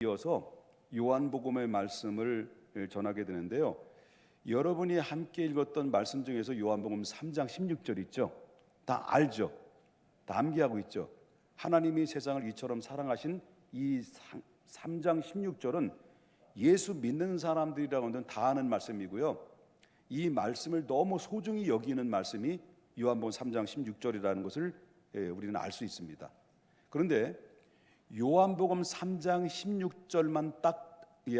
이어서 요한복음의 말씀을 전하게 되는데요. 여러분이 함께 읽었던 말씀 중에서 요한복음 3장 16절 있죠? 다 알죠? 다 암기하고 있죠? 하나님이 세상을 이처럼 사랑하신 이 3장 16절은 예수 믿는 사람들이라고는 다 아는 말씀이고요. 이 말씀을 너무 소중히 여기는 말씀이 요한복음 3장 16절이라는 것을 우리는 알 수 있습니다. 그런데 요한복음 3장 16절만 딱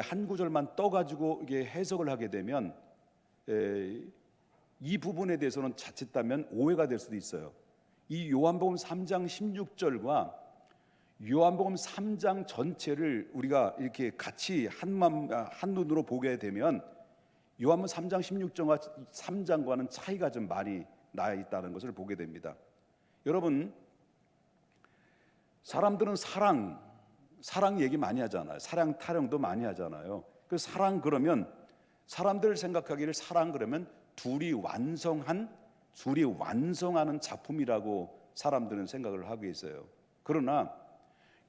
한 구절만 떠가지고 이게 해석을 하게 되면 이 부분에 대해서는 자칫하면 오해가 될 수도 있어요. 이 요한복음 3장 16절과 요한복음 3장 전체를 우리가 이렇게 같이 한 눈으로 보게 되면 요한복음 3장 16절과 3장과는 차이가 좀 많이 나 있다는 것을 보게 됩니다. 여러분, 사람들은 사랑 얘기 많이 하잖아요. 사랑 타령도 많이 하잖아요. 그 사랑 그러면 사람들 생각하기를 사랑 그러면 둘이 완성하는 작품이라고 사람들은 생각을 하고 있어요. 그러나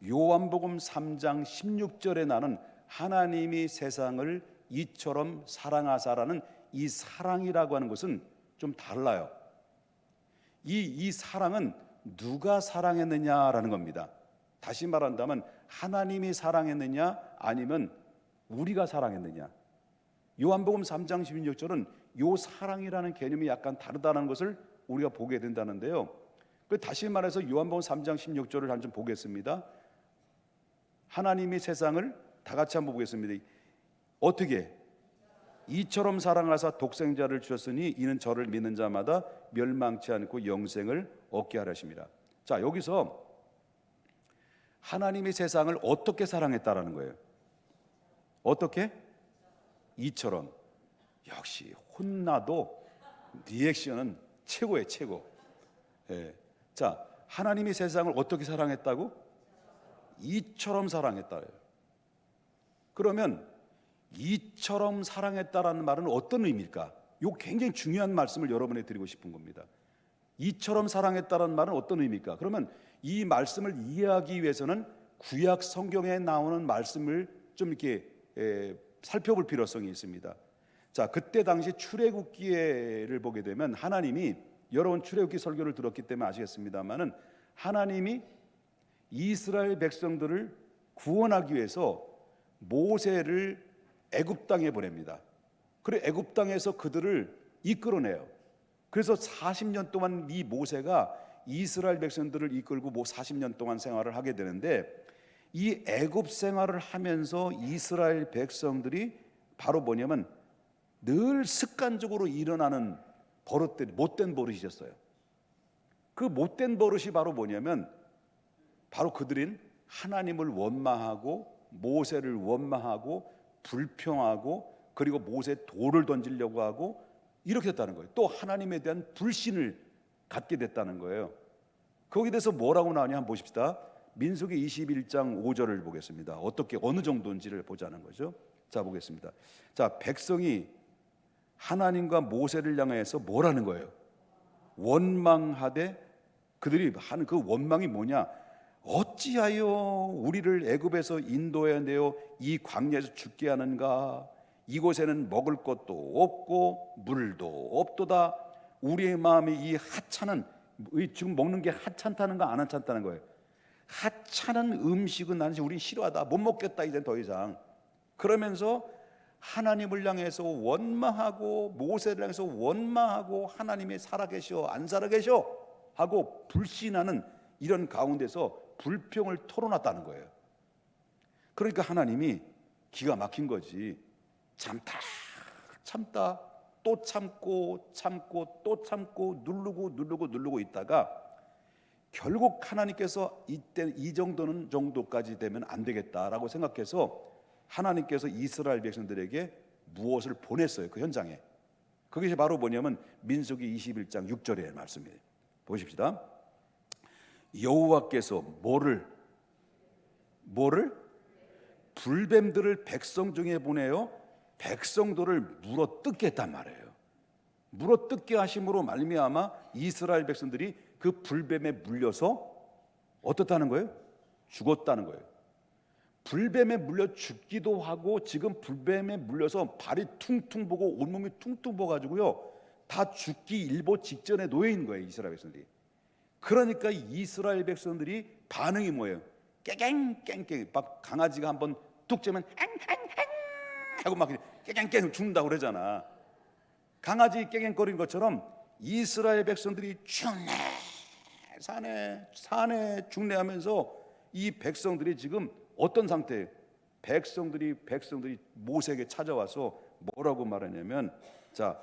요한복음 3장 16절에 나는 하나님이 세상을 이처럼 사랑하사라는 이 사랑이라고 하는 것은 좀 달라요. 이 사랑은 누가 사랑했느냐라는 겁니다. 다시 말한다면 하나님이 사랑했느냐 아니면 우리가 사랑했느냐. 요한복음 3장 16절은 요 사랑이라는 개념이 약간 다르다는 것을 우리가 보게 된다는데요. 다시 말해서 요한복음 3장 16절을 한번 보겠습니다. 하나님이 세상을 다 같이 한번 보겠습니다. 어떻게? 이처럼 사랑하사 독생자를 주셨으니 이는 저를 믿는 자마다 멸망치 않고 영생을 얻게 하려 하심이라. 자, 여기서 하나님이 세상을 어떻게 사랑했다라는 거예요. 어떻게? 이처럼. 역시 혼나도 리액션은 최고예요, 최고. 예. 자, 하나님이 세상을 어떻게 사랑했다고? 이처럼 사랑했다. 그러면 이처럼 사랑했다라는 말은 어떤 의미일까? 이거 굉장히 중요한 말씀을 여러분에게 드리고 싶은 겁니다. 이처럼 사랑했다라는 말은 어떤 의미일까? 그러면 이 말씀을 이해하기 위해서는 구약 성경에 나오는 말씀을 좀 이렇게 살펴볼 필요성이 있습니다. 자, 그때 당시 출애굽기를 보게 되면 하나님이, 여러분 출애굽기 설교를 들었기 때문에 아시겠습니다만은 하나님이 이스라엘 백성들을 구원하기 위해서 모세를 애굽 땅에 보냅니다. 그래 애굽 땅에서 그들을 이끌어내요. 그래서 40년 동안 이 모세가 이스라엘 백성들을 이끌고 40년 동안 생활을 하게 되는데, 이 애굽 생활을 하면서 이스라엘 백성들이 바로 뭐냐면 늘 습관적으로 일어나는 버릇들이 못된 버릇이었어요. 그 못된 버릇이 바로 뭐냐면 바로 그들은 하나님을 원망하고 모세를 원망하고 불평하고 그리고 모세에 돌을 던지려고 하고 이렇게 됐다는 거예요. 또 하나님에 대한 불신을 갖게 됐다는 거예요. 거기에 대해서 뭐라고 나오냐 한번 보십시다. 민수기 21장 5절을 보겠습니다. 어떻게 어느 정도인지를 보자는 거죠. 자, 보겠습니다. 자, 백성이 하나님과 모세를 향해서 뭐라는 거예요? 원망하되, 그들이 하는 그 원망이 뭐냐? 어찌하여 우리를 애굽에서 인도해내어 이 광야에서 죽게 하는가? 이곳에는 먹을 것도 없고 물도 없도다. 우리의 마음이 이 하찮은, 지금 먹는 게 하찮다는 거 안 하찮다는 거예요. 하찮은 음식은 나는 우리 싫어하다, 못 먹겠다 이제 더 이상. 그러면서 하나님을 향해서 원망하고 모세를 향해서 원망하고 하나님이 살아계셔 안 살아계셔 하고 불신하는 이런 가운데서 불평을 털어놨다는 거예요. 그러니까 하나님이 기가 막힌 거지. 참다 또 참고 또 참고 누르고 있다가 결국 하나님께서 이때 이 정도까지 되면 안 되겠다라고 생각해서 하나님께서 이스라엘 백성들에게 무엇을 보냈어요. 그 현장에. 그것이 바로 뭐냐면 민수기 21장 6절의 말씀이에요. 보십시다. 여호와께서 뭐를 불뱀들을 백성 중에 보내어 백성들을 물어뜯게 했단 말이에요. 물어뜯게 하심으로 말미암아 이스라엘 백성들이 그 불뱀에 물려서 어떻다는 거예요? 죽었다는 거예요. 불뱀에 물려 죽기도 하고 지금 불뱀에 물려서 발이 퉁퉁 보고 온몸이 퉁퉁 부어가지고요 다 죽기 일보 직전에 놓여 있는 거예요, 이스라엘 백성들이. 그러니까 이스라엘 백성들이 반응이 뭐예요? 깨갱깽깽. 막 강아지가 한번 뚝 째면 앙앙앙 하고 막 깨갱깽 죽는다고 그러잖아. 강아지 깨갱거리는 것처럼 이스라엘 백성들이 죽네 산에 죽네하면서 이 백성들이 지금 어떤 상태예요? 백성들이 모세에게 찾아와서 뭐라고 말하냐면, 자,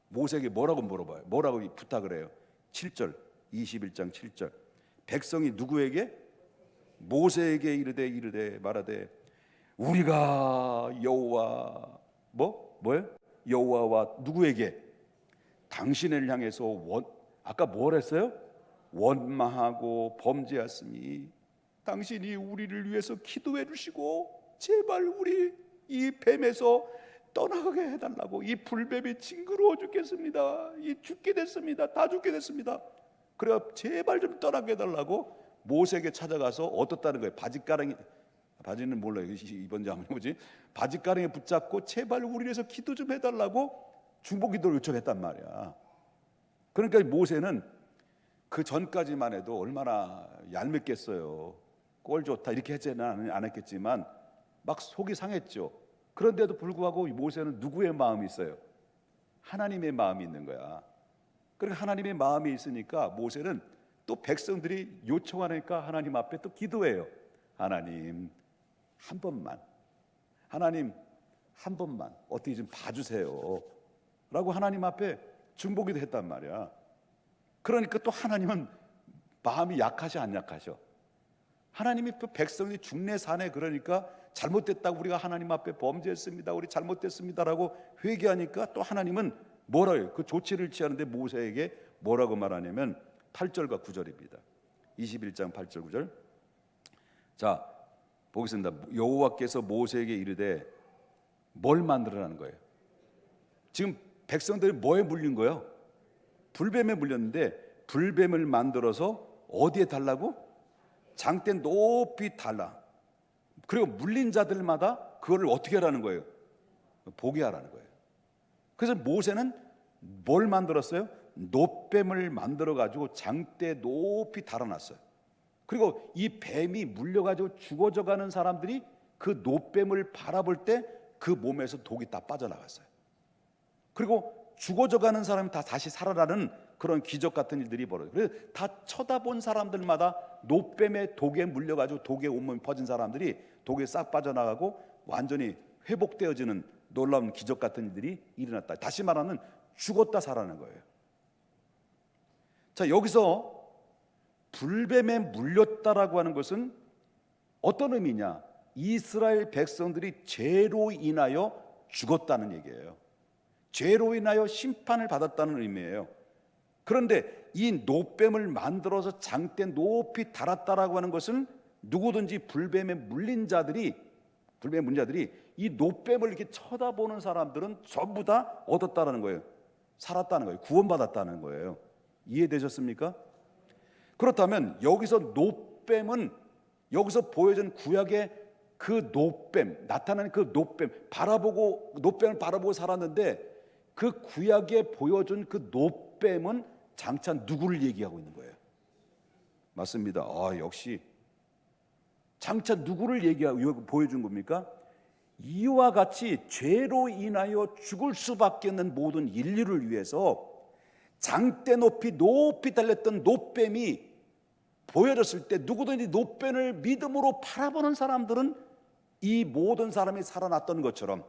모세에게 뭐라고 물어봐요? 뭐라고 부탁을 해요? 7절, 21장 7절. 백성이 누구에게? 모세에게 이르되 말하되 우리가 여호와 뭐예요? 여호와와 누구에게? 당신을 향해서 아까 뭘 했어요? 원망하고 범죄했으니 당신이 우리를 위해서 기도해 주시고 제발 우리 이 뱀에서 떠나가게 해달라고. 이 불뱀이 징그러워 죽겠습니다. 이 죽게 됐습니다. 다 죽게 됐습니다. 그래 제발 좀 떠나게 해달라고 모세에게 찾아가서 어떻다는 거예요? 바지는 몰라요. 이번 장은 뭐지? 바지가랑이에 붙잡고 제발 우리를 위해서 기도 좀 해달라고 중보기도를 요청했단 말이야. 그러니까 모세는 그 전까지만 해도 얼마나 얄밉겠어요. 꼴 좋다 이렇게 했지는 안 했겠지만 막 속이 상했죠. 그런데도 불구하고 모세는 누구의 마음이 있어요? 하나님의 마음이 있는 거야. 그러니까 하나님의 마음이 있으니까 모세는 또 백성들이 요청하니까 하나님 앞에 또 기도해요. 하나님 한 번만 어떻게 좀 봐주세요 라고 하나님 앞에 중보기도 했단 말이야. 그러니까 또 하나님은 마음이 약하시 안 약하셔? 하나님이 또 백성이 죽네 사네 그러니까 잘못됐다고 우리가 하나님 앞에 범죄했습니다, 우리 잘못됐습니다라고 회개하니까 또 하나님은 뭐라요? 그 조치를 취하는데 모세에게 뭐라고 말하냐면 8절과 9절입니다. 21장 8절 9절. 자, 보겠습니다. 여호와께서 모세에게 이르되 뭘 만들어라는 거예요? 지금 백성들이 뭐에 물린 거예요? 불뱀에 물렸는데 불뱀을 만들어서 어디에 달라고? 장대 높이 달라. 그리고 물린 자들마다 그거를 어떻게 하라는 거예요? 보게 하라는 거예요. 그래서 모세는 뭘 만들었어요? 놋뱀을 만들어 가지고 장대 높이 달아놨어요. 그리고 이 뱀이 물려가지고 죽어져 가는 사람들이 그 놋뱀을 바라볼 때 그 몸에서 독이 다 빠져나갔어요. 그리고 죽어져 가는 사람이 다 다시 살아나는 그런 기적 같은 일들이 벌어져요. 그래서 다 쳐다본 사람들마다 놋뱀의 독에 물려가지고 독에 온몸이 퍼진 사람들이 독에 싹 빠져나가고 완전히 회복되어지는 놀라운 기적 같은 일들이 일어났다. 다시 말하면 죽었다 살아나는 거예요. 자, 여기서 불뱀에 물렸다라고 하는 것은 어떤 의미냐? 이스라엘 백성들이 죄로 인하여 죽었다는 얘기예요. 죄로 인하여 심판을 받았다는 의미예요. 그런데 이 놋뱀을 만들어서 장대 높이 달았다라고 하는 것은 누구든지 불뱀에 물린 자들이 이 놋뱀을 이렇게 쳐다보는 사람들은 전부 다 얻었다라는 거예요. 살았다는 거예요. 구원받았다는 거예요. 이해되셨습니까? 그렇다면 여기서 놋뱀은 여기서 보여준 구약의 그 놋뱀, 나타나는 그 놋뱀을 바라보고 살았는데 그 구약에 보여준 그 놋뱀은 장차 누구를 얘기하고 있는 거예요? 맞습니다. 역시 장차 누구를 얘기하고 보여준 겁니까? 이와 같이 죄로 인하여 죽을 수밖에 없는 모든 인류를 위해서 장대 높이 달렸던 놋뱀이 보여졌을 때 누구든지 놋뱀을 믿음으로 바라보는 사람들은 이 모든 사람이 살아났던 것처럼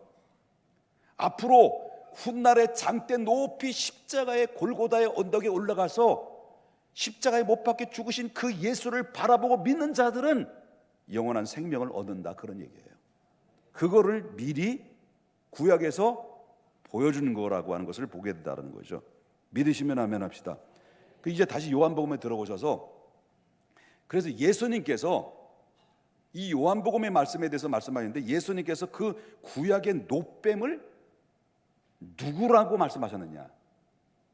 앞으로 훗날에 장대 높이 십자가의 골고다의 언덕에 올라가서 십자가에 못 박혀 죽으신 그 예수를 바라보고 믿는 자들은 영원한 생명을 얻는다, 그런 얘기예요. 그거를 미리 구약에서 보여주는 거라고 하는 것을 보게 된다는 거죠. 믿으시면 아멘 합시다. 이제 다시 요한복음에 들어오셔서, 그래서 예수님께서 이 요한복음의 말씀에 대해서 말씀하셨는데 예수님께서 그 구약의 놋뱀을 누구라고 말씀하셨느냐,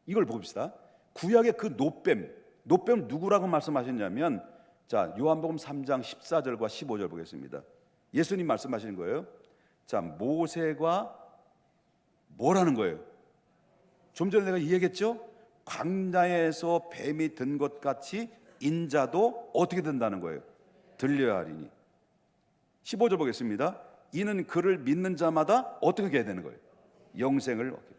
이걸 봅시다. 구약의 그 놋뱀 누구라고 말씀하셨냐면, 자, 요한복음 3장 14절과 15절 보겠습니다. 예수님 말씀하시는 거예요. 자, 모세가 뭐라는 거예요? 좀 전에 내가 이야기했죠? 광야에서 뱀이 든 것 같이 인자도 어떻게 된다는 거예요? 들려야 하리니. 15절 보겠습니다. 이는 그를 믿는 자마다 어떻게 해야 되는 거예요? 영생을 얻게.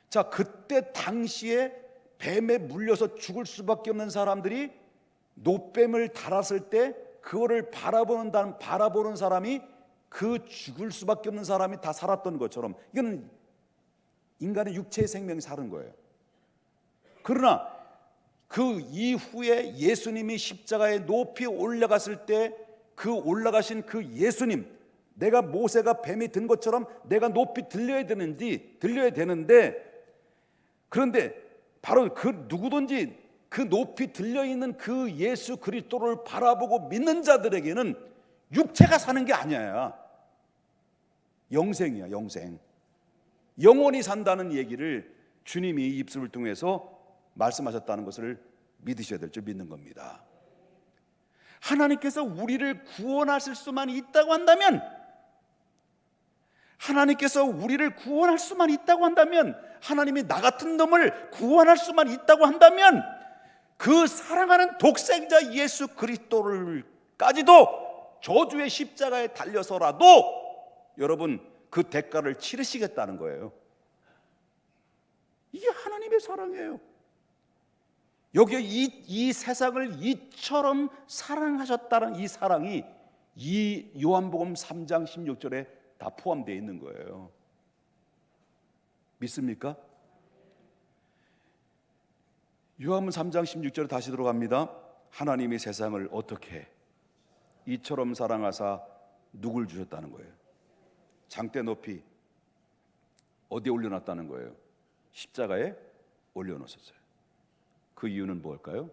자, 그때 당시에 뱀에 물려서 죽을 수밖에 없는 사람들이 노뱀을 달았을 때 그거를 바라보는 사람이, 그 죽을 수밖에 없는 사람이 다 살았던 것처럼, 이거는 인간의 육체의 생명이 사는 거예요. 그러나 그 이후에 예수님이 십자가에 높이 올라갔을 때 그 올라가신 그 예수님, 내가 모세가 뱀이 든 것처럼 내가 높이 들려야 되는데, 그런데 바로 그 누구든지 그 높이 들려있는 그 예수 그리스도를 바라보고 믿는 자들에게는 육체가 사는 게 아니야. 영생이야, 영생. 영원히 산다는 얘기를 주님이 입술을 통해서 말씀하셨다는 것을 믿으셔야 될 줄 믿는 겁니다. 하나님께서 우리를 구원하실 수만 있다고 한다면, 하나님께서 우리를 구원할 수만 있다고 한다면, 하나님이 나 같은 놈을 구원할 수만 있다고 한다면, 그 사랑하는 독생자 예수 그리스도를까지도 저주의 십자가에 달려서라도 여러분 그 대가를 치르시겠다는 거예요. 이게 하나님의 사랑이에요. 여기에 이 세상을 이처럼 사랑하셨다는 이 사랑이 이 요한복음 3장 16절에 다 포함되어 있는 거예요. 믿습니까? 요한복음 3장 16절에 다시 들어갑니다. 하나님이 세상을 어떻게 이처럼 사랑하사 누굴 주셨다는 거예요? 장대 높이 어디에 올려놨다는 거예요? 십자가에 올려놓으셨어요. 그 이유는 뭘까요?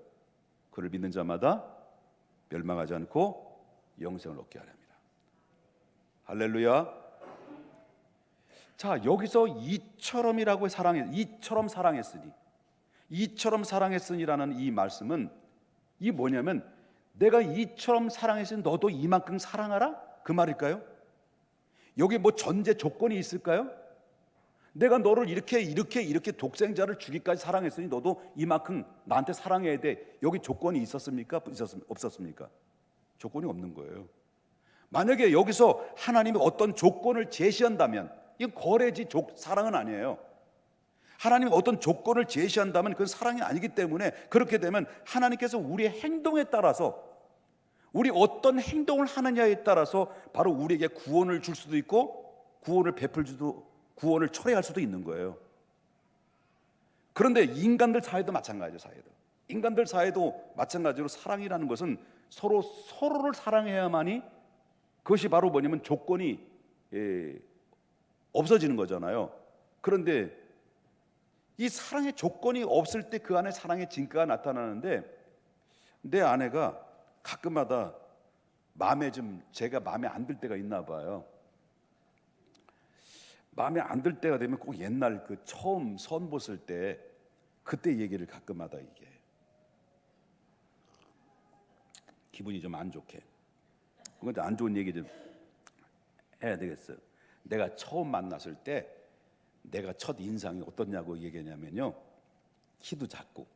그를 믿는 자마다 멸망하지 않고 영생을 얻게 하려 합니다. 할렐루야. 자, 여기서 이처럼이라고 이처럼 사랑했으니라는 이 말씀은 이 뭐냐면, 내가 이처럼 사랑했으니 너도 이만큼 사랑하라, 그 말일까요? 여기 뭐 전제 조건이 있을까요? 내가 너를 이렇게 독생자를 주기까지 사랑했으니 너도 이만큼 나한테 사랑해야 돼, 여기 조건이 있었습니까? 없었습니까? 조건이 없는 거예요. 만약에 여기서 하나님이 어떤 조건을 제시한다면, 이건 거래지 사랑은 아니에요. 하나님이 어떤 조건을 제시한다면 그건 사랑이 아니기 때문에, 그렇게 되면 하나님께서 우리의 행동에 따라서, 우리 어떤 행동을 하느냐에 따라서 바로 우리에게 구원을 줄 수도 있고 구원을 철회할 수도 있는 거예요. 그런데 인간들 사이도 마찬가지죠. 인간들 사이도 마찬가지로 사랑이라는 것은 서로를 사랑해야만이, 그것이 바로 뭐냐면 조건이 없어지는 거잖아요. 그런데 이 사랑의 조건이 없을 때 그 안에 사랑의 진가가 나타나는데, 내 아내가 가끔마다 제가 마음에 안 들 때가 있나 봐요. 마음에 안 들 때가 되면 꼭 옛날 그 처음 선 봤을 때 그때 얘기를 가끔마다, 이게 기분이 좀 안 좋게, 그런데 안 좋은 얘기 좀 해야 되겠어요. 내가 처음 만났을 때 내가 첫 인상이 어떻냐고 얘기하냐면요, 키도 작고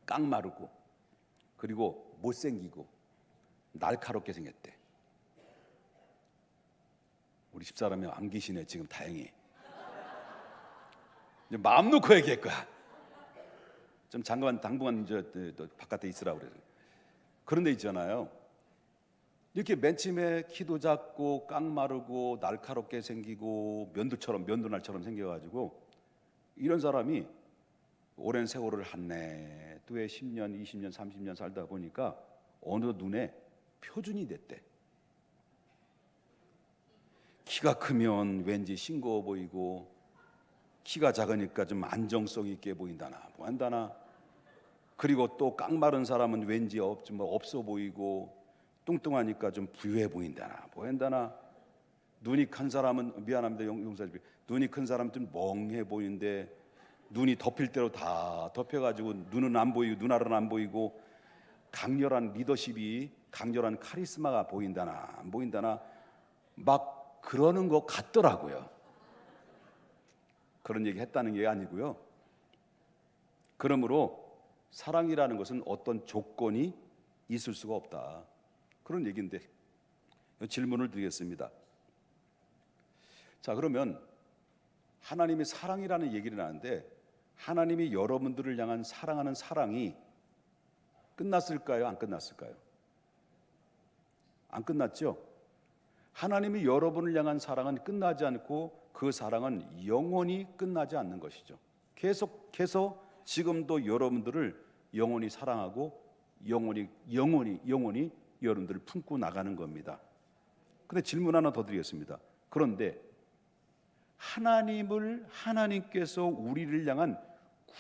깡마르고 그리고 못생기고 날카롭게 생겼대. 우리 집사람이 안 계시네 지금, 다행히. 이제 마음 놓고 얘기할 거야. 좀 당분간 또 바깥에 있으라고 그래서. 그런데 있잖아요, 이렇게 맨 처음에 키도 작고 깡마르고 날카롭게 생기고 면도날처럼 생겨가지고, 이런 사람이 오랜 세월을 한내 또 10년, 20년, 30년 살다 보니까 어느 눈에 표준이 됐대. 키가 크면 왠지 싱거워 보이고, 키가 작으니까 좀 안정성 있게 보인다나 뭐한다나, 그리고 또 깡마른 사람은 왠지 없어 보이고, 뚱뚱하니까 좀 부유해 보인다나 뭐한다나, 눈이 큰 사람은, 미안합니다 용서해 주세요, 눈이 큰 사람은 좀 멍해 보이는데 눈이 덮일 대로 다 덮여가지고 눈은 안 보이고 눈알은 안 보이고, 강렬한 리더십이, 강렬한 카리스마가 보인다나 안 보인다나 막 그러는 것 같더라고요. 그런 얘기 했다는 게 아니고요. 그러므로 사랑이라는 것은 어떤 조건이 있을 수가 없다, 그런 얘기인데 질문을 드리겠습니다. 자, 그러면 하나님이 사랑이라는 얘기를 하는데 하나님이 여러분들을 향한 사랑하는 사랑이 끝났을까요? 안 끝났을까요? 안 끝났죠? 하나님이 여러분을 향한 사랑은 끝나지 않고 그 사랑은 영원히 끝나지 않는 것이죠. 계속해서 지금도 여러분들을 영원히 사랑하고 영원히 여러분들을 품고 나가는 겁니다. 근데 질문 하나 더 드리겠습니다. 그런데 하나님께서 우리를 향한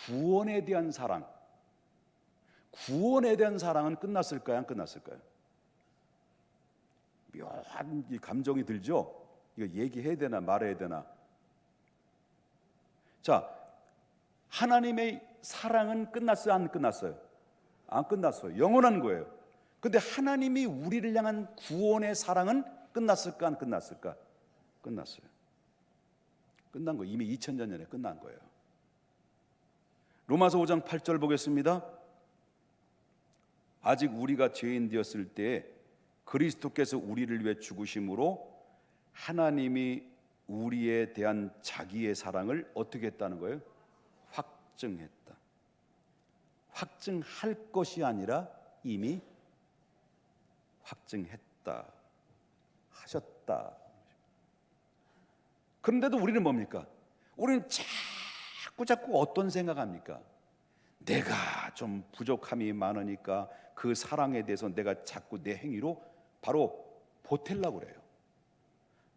구원에 대한 사랑은 끝났을까요? 안 끝났을까요? 묘한 감정이 들죠? 이거 얘기해야 되나 말아야 되나? 자, 하나님의 사랑은 끝났어요? 안 끝났어요? 안 끝났어요. 영원한 거예요. 근데 하나님이 우리를 향한 구원의 사랑은 끝났을까? 안 끝났을까? 끝났어요. 끝난 거, 이미 2000년 전에 끝난 거예요. 로마서 5장 8절 보겠습니다. 아직 우리가 죄인 되었을 때 그리스도께서 우리를 위해 죽으심으로 하나님이 우리에 대한 자기의 사랑을 어떻게 했다는 거예요? 확증했다. 확증할 것이 아니라 이미 확증했다, 하셨다. 그런데도 우리는 뭡니까? 우리는 자꾸 어떤 생각합니까? 내가 좀 부족함이 많으니까 그 사랑에 대해서 내가 자꾸 내 행위로 바로 보태려고 그래요.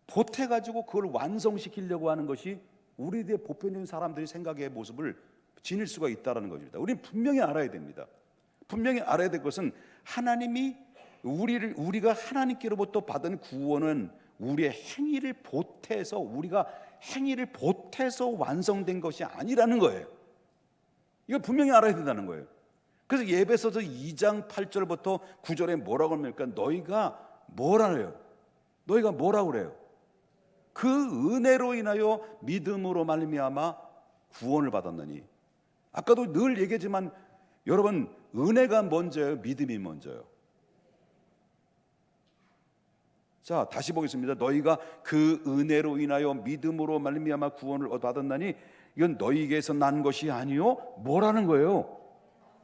보태가지고 그걸 완성시키려고 하는 것이 우리의 보편적인 사람들의 생각의 모습을 지닐 수가 있다는 것입니다. 우리는 분명히 알아야 됩니다. 분명히 알아야 될 것은 하나님이 우리가 하나님께로부터 받은 구원은 우리의 행위를 보태서 완성된 것이 아니라는 거예요. 이걸 분명히 알아야 된다는 거예요. 그래서 에베소서 2장 8절부터 9절에 뭐라고 합니까? 너희가 뭐라고 그래요? 그 은혜로 인하여 믿음으로 말미암아 구원을 받았느니. 아까도 늘 얘기했지만 여러분, 은혜가 먼저예요? 믿음이 먼저예요? 자, 다시 보겠습니다. 너희가 그 은혜로 인하여 믿음으로 말미암아 구원을 받았나니 이건 너희에게서 난 것이 아니요. 뭐라는 거예요?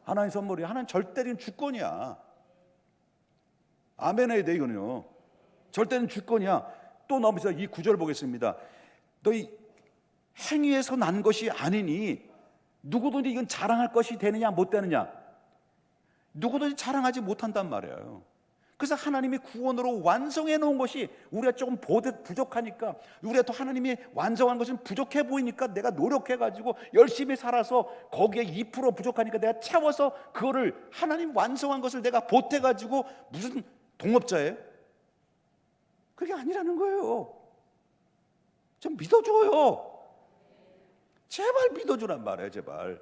하나님의 선물이야. 하나님 절대적인 주권이야. 아멘 해야 돼, 이거는요. 절대적인 주권이야. 또 넘어서 이 구절 보겠습니다. 너희 행위에서 난 것이 아니니 누구든지 이건 자랑할 것이 되느냐 못 되느냐, 누구든지 자랑하지 못한단 말이에요. 그래서 하나님이 구원으로 완성해 놓은 것이 우리가 조금 부족하니까, 우리가 또 하나님이 완성한 것은 부족해 보이니까 내가 노력해가지고 열심히 살아서 거기에 2% 부족하니까 내가 채워서 그거를 하나님 완성한 것을 내가 보태가지고 무슨 동업자예요? 그게 아니라는 거예요. 좀 믿어줘요. 제발 믿어주란 말이에요. 제발.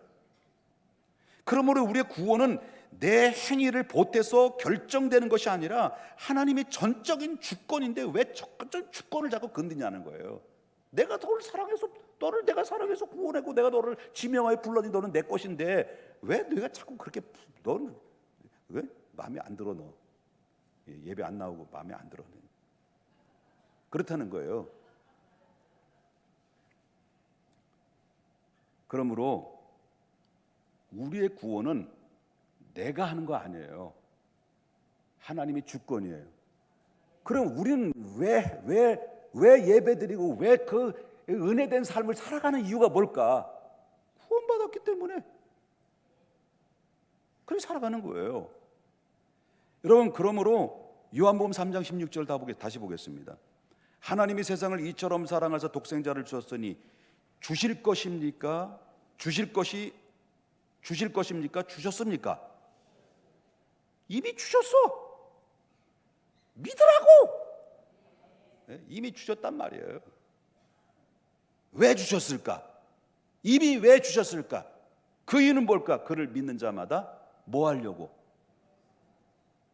그러므로 우리의 구원은 내 행위를 보태서 결정되는 것이 아니라 하나님의 전적인 주권인데 왜 전적인 주권을 자꾸 건드냐는 거예요. 내가 내가 사랑해서 구원하고 내가 너를 지명하여 불러니 너는 내 것인데 왜 내가 자꾸 그렇게, 너는 왜 마음에 안 들어? 너 예배 안 나오고 마음에 안 들어? 그렇다는 거예요. 그러므로 우리의 구원은 내가 하는 거 아니에요. 하나님의 주권이에요. 그럼 우리는 왜 예배드리고 왜 그 은혜된 삶을 살아가는 이유가 뭘까? 구원받았기 때문에 그렇게 살아가는 거예요. 여러분, 그러므로 요한복음 3장 16절 다시 보겠습니다. 하나님이 세상을 이처럼 사랑하사 독생자를 주셨으니 주실 것입니까? 주셨습니까? 이미 주셨어. 믿으라고. 이미 주셨단 말이에요. 왜 주셨을까? 이미 왜 주셨을까? 그 이유는 뭘까? 그를 믿는 자마다 뭐 하려고?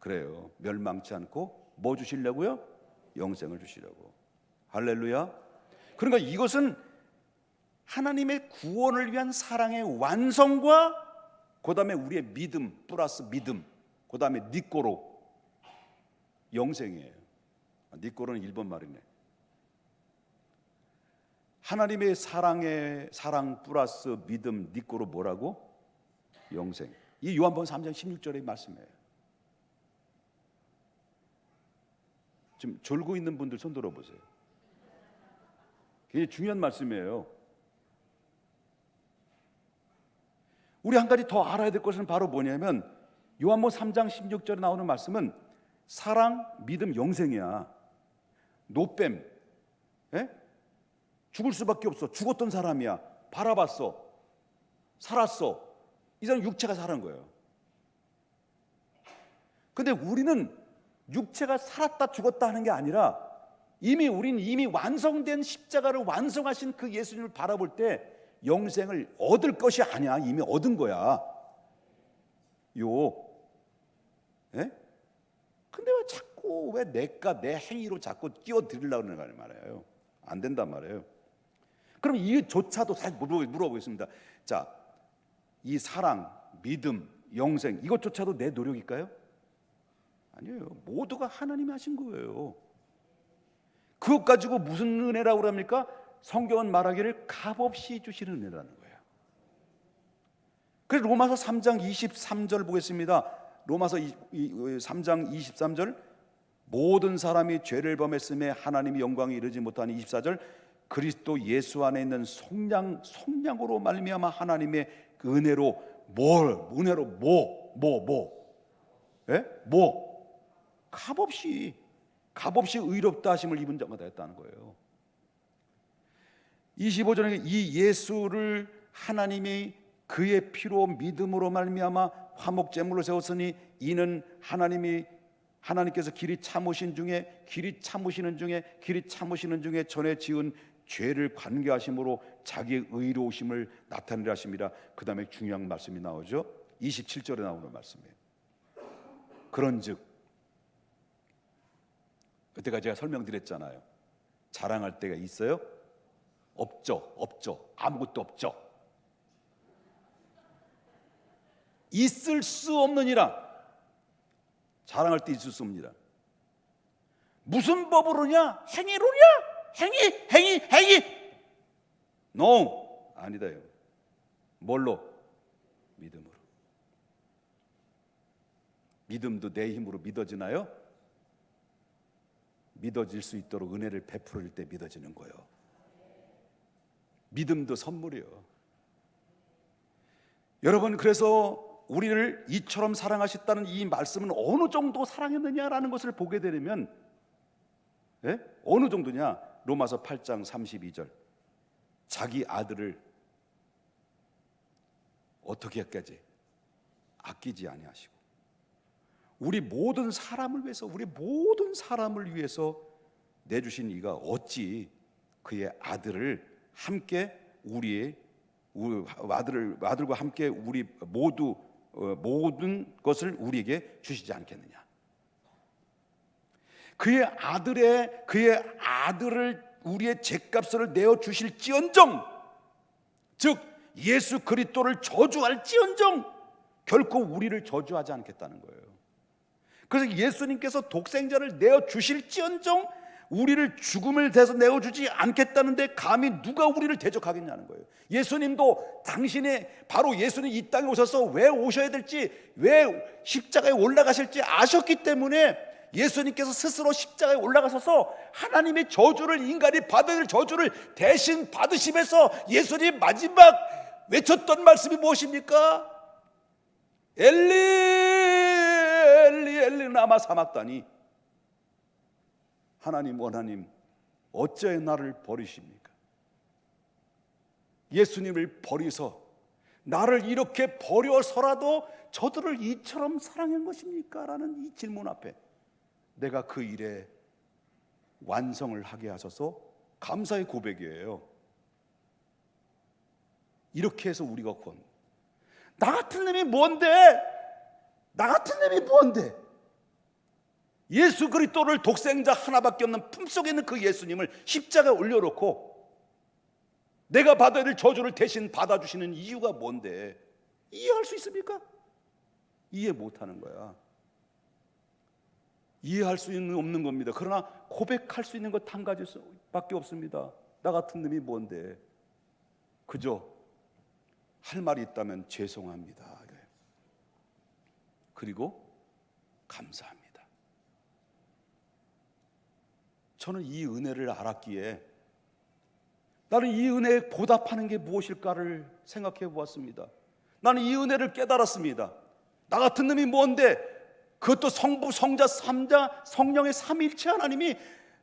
그래요. 멸망치 않고 뭐 주시려고요? 영생을 주시려고. 할렐루야. 그러니까 이것은 하나님의 구원을 위한 사랑의 완성과 그 다음에 우리의 믿음 플러스 믿음, 그 다음에 니꼬로 영생이에요. 니꼬로는 일본 말이네. 하나님의 사랑 플러스 믿음 니꼬로 뭐라고? 영생. 이 요한복음 3장 16절의 말씀이에요. 지금 졸고 있는 분들 손 들어보세요. 굉장히 중요한 말씀이에요. 우리 한 가지 더 알아야 될 것은 바로 뭐냐면 요한복음 3장 16절에 나오는 말씀은 사랑, 믿음, 영생이야. 노뱀. 죽을 수밖에 없어. 죽었던 사람이야. 바라봤어. 살았어. 이 사람 육체가 살은 거예요. 근데 우리는 육체가 살았다 죽었다 하는 게 아니라 우리는 이미 완성된 십자가를 완성하신 그 예수님을 바라볼 때 영생을 얻을 것이 아니야. 이미 얻은 거야. 근데 왜 자꾸 내 행위로 자꾸 끼어들이려고 하는 말이에요. 안 된단 말이에요. 그럼 이조차도 사실 물어보겠습니다. 자, 이 사랑, 믿음, 영생 이것조차도 내 노력일까요? 아니에요. 모두가 하나님이 하신 거예요. 그것 가지고 무슨 은혜라고 합니까? 성경은 말하기를 값없이 주시는 은혜라는 거예요. 그래서 로마서 3장 23절 보겠습니다. 로마서 3장 23절 모든 사람이 죄를 범했음에 하나님이 영광에 이르지 못하니 24절 그리스도 예수 안에 있는 속량으로 말미암아 하나님의 그 은혜로 값없이 의롭다 하심을 입은 자마다 했다는 거예요. 25절에 이 예수를 하나님이 그의 피로 믿음으로 말미암아 화목제물로 세웠으니 이는 하나님께서 길이 참으시는 중에 전에 지은 죄를 관계하심으로 자기의 의로우심을 나타내려 하심이라. 그 다음에 중요한 말씀이 나오죠. 27절에 나오는 말씀이에요. 그런즉 그때가 제가 설명드렸잖아요. 자랑할 때가 있어요? 없죠. 아무것도 없죠. 있을 수 없느니라. 자랑할 때 있을 수 없느니라. 무슨 법으로냐? 행위로냐? 행위. No, 아니다요. 뭘로? 믿음으로. 믿음도 내 힘으로 믿어지나요? 믿어질 수 있도록 은혜를 베풀을 때 믿어지는 거예요. 믿음도 선물이에요. 여러분, 그래서 우리를 이처럼 사랑하셨다는 이 말씀은 어느 정도 사랑했느냐라는 것을 보게 되면 어느 정도냐? 로마서 8장 32절 자기 아들을 어떻게 했까지 아끼지 아니하시고 우리 모든 사람을 위해서 내주신 이가 어찌 그의 아들을 함께 아들과 함께 우리 모든 것을 우리에게 주시지 않겠느냐. 그의 아들을 우리의 죄값을 내어 주실지언정, 즉 예수 그리스도를 저주할지언정 결코 우리를 저주하지 않겠다는 거예요. 그래서 예수님께서 독생자를 내어 주실지언정 우리를 죽음을 대서 내어주지 않겠다는데 감히 누가 우리를 대적하겠냐는 거예요. 예수님도 바로 예수님 이 땅에 오셔서 왜 오셔야 될지, 왜 십자가에 올라가실지 아셨기 때문에 예수님께서 스스로 십자가에 올라가셔서 하나님의 저주를, 인간이 받을 저주를 대신 받으시면서 예수님 마지막 외쳤던 말씀이 무엇입니까? 엘리 엘리 엘리 라마 사막다니, 하나님 어찌하여 나를 버리십니까? 예수님을 버리서 나를 이렇게 버려서라도 저들을 이처럼 사랑한 것입니까? 라는 이 질문 앞에 내가 그 일에 완성을 하게 하셔서 감사의 고백이에요. 이렇게 해서 우리가 나 같은 놈이 뭔데? 예수 그리스도를 독생자 하나밖에 없는 품속에 있는 그 예수님을 십자가에 올려놓고 내가 받아야 될 저주를 대신 받아주시는 이유가 뭔데 이해할 수 있습니까? 이해 못하는 거야. 이해할 수 없는 겁니다. 그러나 고백할 수 있는 것 한 가지밖에 없습니다. 나 같은 놈이 뭔데? 그저 할 말이 있다면 죄송합니다. 그리고 감사합니다. 저는 이 은혜를 알았기에 나는 이 은혜에 보답하는 게 무엇일까를 생각해 보았습니다. 나는 이 은혜를 깨달았습니다. 나 같은 놈이 뭔데, 그것도 성부, 성자, 삼자, 성령의 삼위일체 하나님이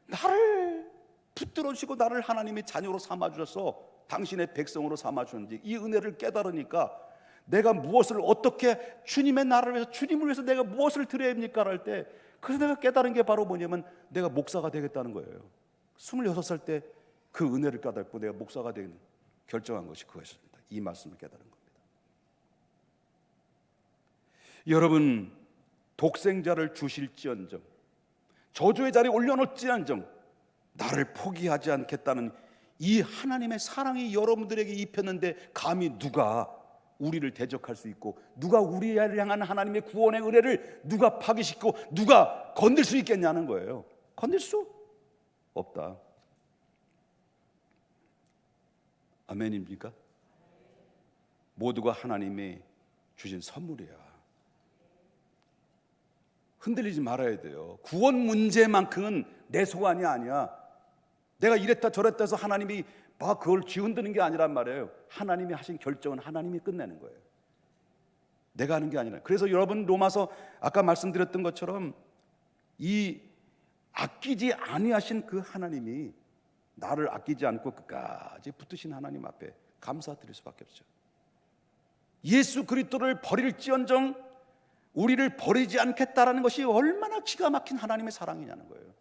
나를 붙들어 주시고 나를 하나님의 자녀로 삼아주셔서 당신의 백성으로 삼아주는지 이 은혜를 깨달으니까 내가 무엇을 어떻게 주님의 나라를 위해서, 주님을 위해서 내가 무엇을 드려야 합니까? 할 때 그래서 내가 깨달은 게 바로 뭐냐면 내가 목사가 되겠다는 거예요. 26살 때 그 은혜를 깨닫고 내가 목사가 되는 결정한 것이 그것입니다. 이 말씀을 깨달은 겁니다. 여러분, 독생자를 주실지언정 저주의 자리에 올려놓을지언정 나를 포기하지 않겠다는 이 하나님의 사랑이 여러분들에게 입혔는데 감히 누가 우리를 대적할 수 있고 누가 우리를 향한 하나님의 구원의 은혜를 누가 파기시키고 누가 건들 수 있겠냐는 거예요. 건들 수 없다. 아멘입니까? 모두가 하나님이 주신 선물이야. 흔들리지 말아야 돼요. 구원 문제만큼은 내 소관이 아니야. 내가 이랬다 저랬다 해서 하나님이 그걸 뒤흔드는 게 아니란 말이에요. 하나님이 하신 결정은 하나님이 끝내는 거예요. 내가 하는 게 아니라. 그래서 여러분, 로마서 아까 말씀드렸던 것처럼 이 아끼지 아니하신 그 하나님이 나를 아끼지 않고 끝까지 붙으신 하나님 앞에 감사드릴 수밖에 없죠. 예수 그리스도를 버릴지언정 우리를 버리지 않겠다라는 것이 얼마나 기가 막힌 하나님의 사랑이냐는 거예요.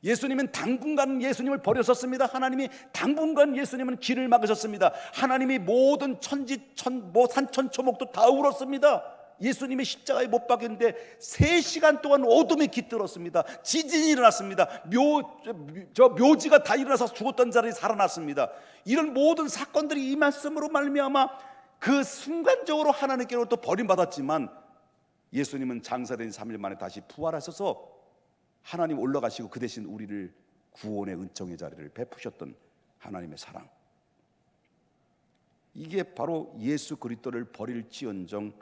예수님은 당분간 예수님을 버렸었습니다. 하나님이 당분간 예수님은 길을 막으셨습니다. 하나님이 모든 산천초목도 다 울었습니다. 예수님이 십자가에 못 박혔는데 3시간 동안 어둠이 깃들었습니다. 지진이 일어났습니다. 묘지가 다 일어나서 죽었던 자들이 살아났습니다. 이런 모든 사건들이 이 말씀으로 말미암아 그 순간적으로 하나님께로부터 버림받았지만 예수님은 장사된 3일 만에 다시 부활하셔서 하나님 올라가시고 그 대신 우리를 구원의 은총의 자리를 베푸셨던 하나님의 사랑, 이게 바로 예수 그리스도를 버릴지언정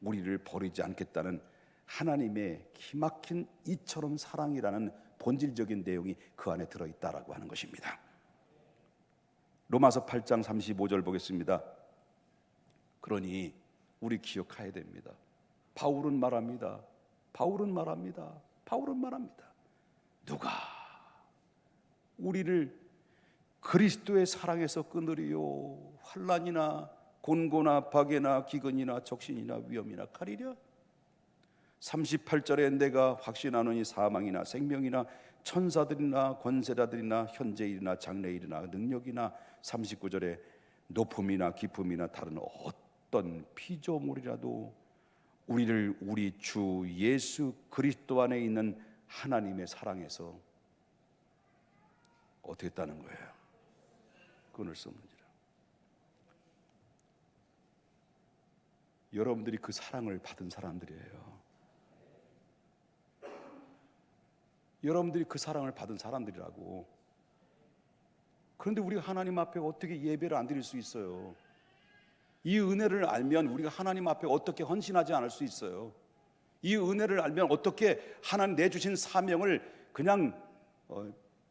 우리를 버리지 않겠다는 하나님의 기막힌 이처럼 사랑이라는 본질적인 내용이 그 안에 들어있다라고 하는 것입니다. 로마서 8장 35절 보겠습니다. 그러니 우리 기억해야 됩니다. 바울은 말합니다. 누가 우리를 그리스도의 사랑에서 끊으리요? 환난이나 곤고나 박해나 기근이나 적신이나 위험이나 칼이랴? 38절에 내가 확신하노니 사망이나 생명이나 천사들이나 권세자들이나 현재일이나 장래일이나 능력이나 39절에 높음이나 깊음이나 다른 어떤 피조물이라도 우리를 우리 주 예수 그리스도 안에 있는 하나님의 사랑에서 어떻게 했다는 거예요? 끊을 수 없는지라. 여러분들이 그 사랑을 받은 사람들이에요. 여러분들이 그 사랑을 받은 사람들이라고. 그런데 우리가 하나님 앞에 어떻게 예배를 안 드릴 수 있어요? 이 은혜를 알면 우리가 하나님 앞에 어떻게 헌신하지 않을 수 있어요? 이 은혜를 알면 어떻게 하나님 내주신 사명을 그냥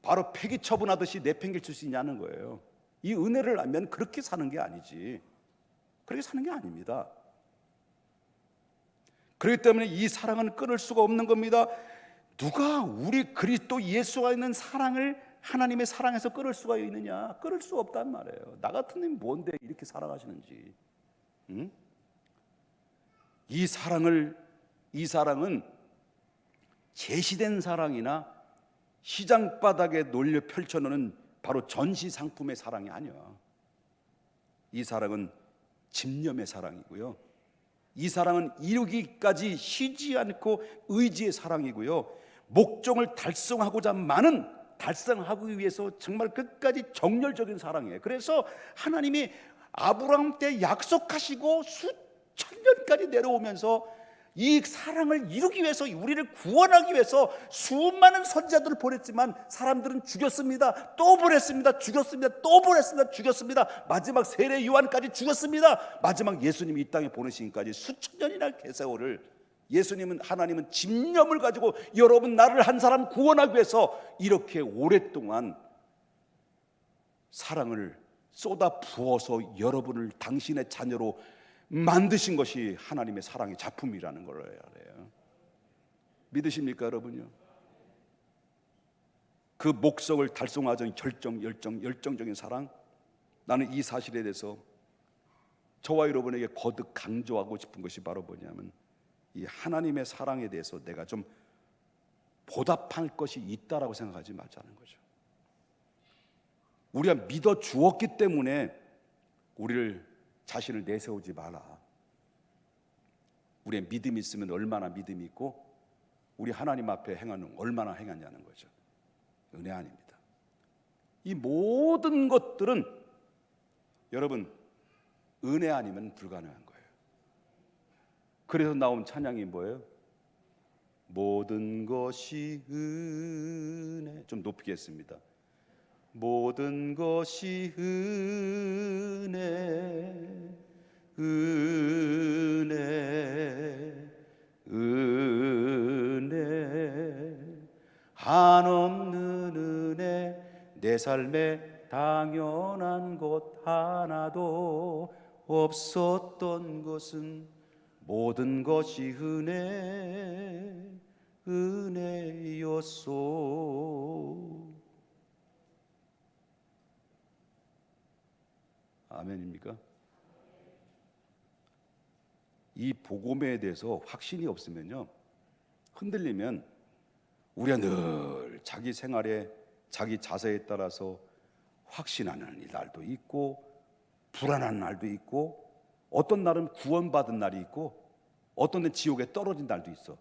바로 폐기 처분하듯이 내팽개칠 수 있냐는 거예요. 이 은혜를 알면 그렇게 사는 게 아니지. 그렇게 사는 게 아닙니다. 그렇기 때문에 이 사랑은 끊을 수가 없는 겁니다. 누가 우리 그리스도 예수가 있는 사랑을 하나님의 사랑에서 끊을 수가 있느냐? 끊을 수 없단 말이에요. 나 같은 놈이 뭔데 이렇게 살아가시는지. 응? 이 사랑은 제시된 사랑이나 시장 바닥에 놀려 펼쳐놓는 바로 전시 상품의 사랑이 아니야. 이 사랑은 집념의 사랑이고요. 이 사랑은 이루기까지 쉬지 않고 의지의 사랑이고요. 목적을 달성하기 위해서 정말 끝까지 정열적인 사랑이에요. 그래서 하나님이 아브라함 때 약속하시고 수천 년까지 내려오면서 이 사랑을 이루기 위해서, 우리를 구원하기 위해서 수많은 선지자들을 보냈지만 사람들은 죽였습니다. 또 보냈습니다. 죽였습니다. 또 보냈습니다. 죽였습니다. 마지막 세례 요한까지 죽였습니다. 마지막 예수님이 이 땅에 보내시기까지 수천 년이나 세월을 하나님은 집념을 가지고 여러분, 나를 한 사람 구원하기 위해서 이렇게 오랫동안 사랑을 쏟아 부어서 여러분을 당신의 자녀로 만드신 것이 하나님의 사랑의 작품이라는 걸 알아요. 믿으십니까, 여러분요? 그 목적을 달성하자는 열정적인 사랑, 나는 이 사실에 대해서 저와 여러분에게 거듭 강조하고 싶은 것이 바로 뭐냐면, 이 하나님의 사랑에 대해서 내가 좀 보답할 것이 있다라고 생각하지 말자는 거죠. 우리가 믿어 주었기 때문에 우리를 자신을 내세우지 마라. 우리의 믿음이 있으면 얼마나 믿음이 있고 우리 하나님 앞에 행하는 얼마나 행하냐는 거죠. 은혜 아닙니다. 이 모든 것들은 여러분, 은혜 아니면 불가능한 거예요. 그래서 나온 찬양이 뭐예요? 모든 것이 은혜. 좀 높게 했습니다. 모든 것이 은혜, 한없는 은혜, 내 삶에 당연한 것 하나도 없었던 것은 모든 것이 은혜였소. 아멘입니까? 이 복음에 대해서 확신이 없으면요, 흔들리면 우리가 늘 자기 생활에, 자기 자세에 따라서 확신하는 날도 있고 불안한 날도 있고, 어떤 날은 구원받은 날이 있고 어떤 데 지옥에 떨어진 날도 있어.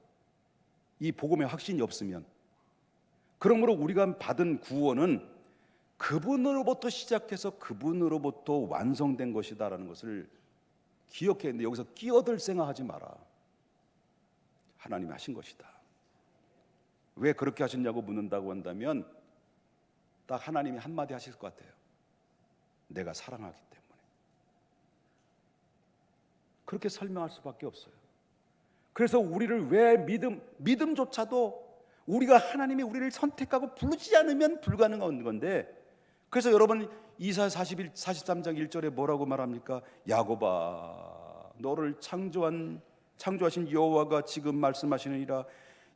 이 복음에 확신이 없으면. 그러므로 우리가 받은 구원은 그분으로부터 시작해서 그분으로부터 완성된 것이다라는 것을 기억해야 하는데, 여기서 끼어들 생각하지 마라. 하나님이 하신 것이다. 왜 그렇게 하셨냐고 묻는다고 한다면 딱 하나님이 한마디 하실 것 같아요. 내가 사랑하기 때문에. 그렇게 설명할 수밖에 없어요. 그래서 우리를 왜 믿음조차도 우리가 하나님이 우리를 선택하고 부르지 않으면 불가능한 건데, 그래서 여러분 이사야 43장 1절에 뭐라고 말합니까? 야곱아, 너를 창조하신 여호와가 지금 말씀하시느니라.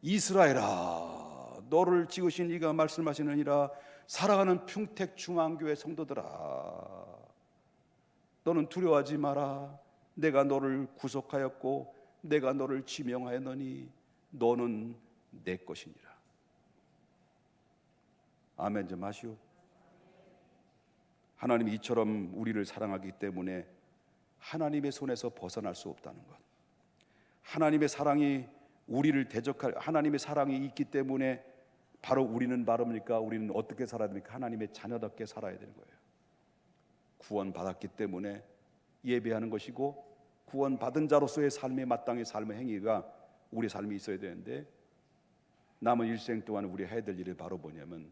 이스라엘아, 너를 지으신 이가 말씀하시느니라. 사랑하는 평택중앙교회 성도들아, 너는 두려워하지 마라. 내가 너를 구속하였고 내가 너를 지명하였노니 너는 내 것이니라. 아멘 좀 하시오. 하나님이 이처럼 우리를 사랑하기 때문에 하나님의 손에서 벗어날 수 없다는 것, 하나님의 사랑이 우리를 대적할, 하나님의 사랑이 있기 때문에 바로 우리는 바릅니까? 우리는 어떻게 살아야 됩니까? 하나님의 자녀답게 살아야 되는 거예요. 구원받았기 때문에 예배하는 것이고, 구원받은 자로서의 삶에 마땅히 삶의 행위가 우리 삶에 있어야 되는데, 남은 일생 동안 우리 해야 될 일이 바로 뭐냐면,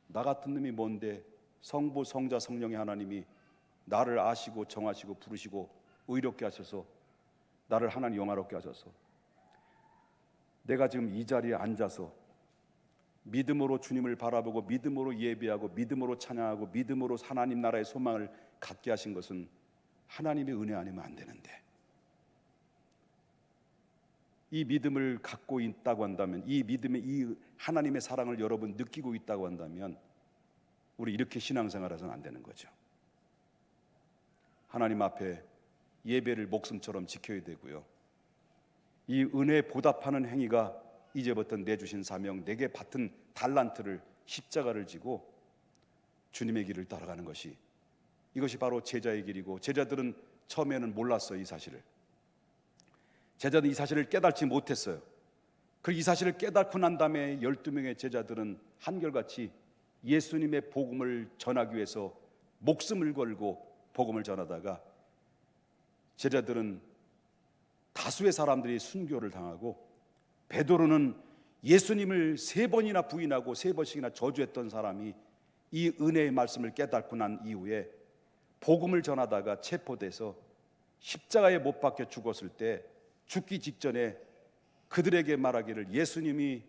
나 같은 놈이 뭔데 성부, 성자, 성령의 하나님이 나를 아시고 정하시고 부르시고 의롭게 하셔서 나를 하나님 영화롭게 하셔서 내가 지금 이 자리에 앉아서 믿음으로 주님을 바라보고 믿음으로 예배하고 믿음으로 찬양하고 믿음으로 하나님 나라의 소망을 갖게 하신 것은 하나님의 은혜 아니면 안 되는데, 이 믿음을 갖고 있다고 한다면, 이 믿음의 이 하나님의 사랑을 여러분 느끼고 있다고 한다면 우리 이렇게 신앙생활해서는 안 되는 거죠. 하나님 앞에 예배를 목숨처럼 지켜야 되고요, 이 은혜에 보답하는 행위가 이제부터 내주신 사명, 내게 받은 달란트를, 십자가를 지고 주님의 길을 따라가는 것이, 이것이 바로 제자의 길이고, 제자들은 처음에는 몰랐어요. 이 사실을, 제자들은 이 사실을 깨닫지 못했어요. 그리고 이 사실을 깨닫고 난 다음에 12명의 제자들은 한결같이 예수님의 복음을 전하기 위해서 목숨을 걸고 복음을 전하다가 제자들은 다수의 사람들이 순교를 당하고 베드로는 예수님을 3번이나 부인하고 3번씩이나 저주했던 사람이 이 은혜의 말씀을 깨닫고 난 이후에 복음을 전하다가 체포돼서 십자가에 못 박혀 죽었을 때 죽기 직전에 그들에게 말하기를, 예수님이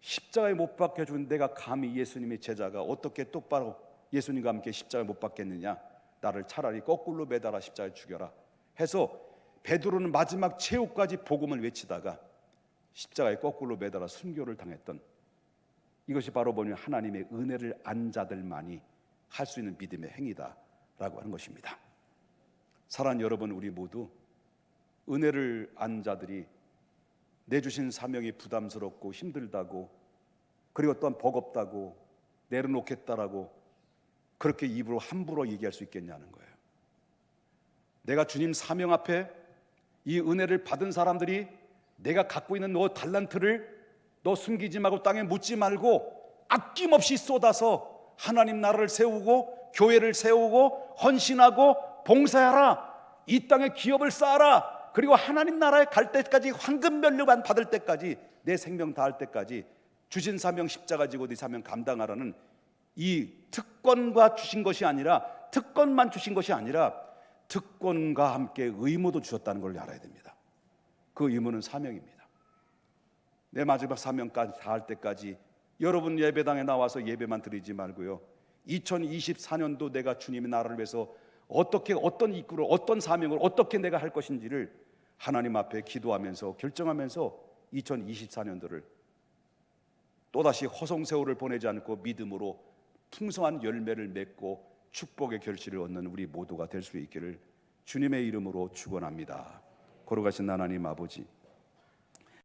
십자가에 못 박혀 죽은 내가 감히 예수님의 제자가 어떻게 똑바로 예수님과 함께 십자가에 못 박겠느냐, 나를 차라리 거꾸로 매달아 십자가에 죽여라 해서 베드로는 마지막 최후까지 복음을 외치다가 십자가에 거꾸로 매달아 순교를 당했던, 이것이 바로 뭐냐면 하나님의 은혜를 안 자들만이 할 수 있는 믿음의 행위다라고 하는 것입니다. 사랑하는 여러분, 우리 모두 은혜를 안 자들이 내주신 사명이 부담스럽고 힘들다고, 그리고 또한 버겁다고, 내려놓겠다라고 그렇게 입으로 함부로 얘기할 수 있겠냐는 거예요. 내가 주님 사명 앞에 이 은혜를 받은 사람들이 내가 갖고 있는 너 달란트를 너 숨기지 말고 땅에 묻지 말고 아낌없이 쏟아서 하나님 나라를 세우고 교회를 세우고 헌신하고 봉사하라, 이 땅에 기업을 쌓아라, 그리고 하나님 나라에 갈 때까지 황금 면류관 받을 때까지 내 생명 다할 때까지 주신 사명 십자가 지고 네 사명 감당하라는 이 특권과 주신 것이 아니라, 특권만 주신 것이 아니라 특권과 함께 의무도 주셨다는 걸 알아야 됩니다. 그 의무는 사명입니다. 내 마지막 사명까지 다할 때까지 여러분 예배당에 나와서 예배만 드리지 말고요, 2024년도 내가 주님의 나라를 위해서 어떻게, 어떤 이끌어, 어떤 사명을 어떻게 내가 할 것인지를 하나님 앞에 기도하면서 결정하면서 2024년도를 또다시 허송세월을 보내지 않고 믿음으로 풍성한 열매를 맺고 축복의 결실을 얻는 우리 모두가 될 수 있기를 주님의 이름으로 축원합니다. 거룩하신 하나님 아버지,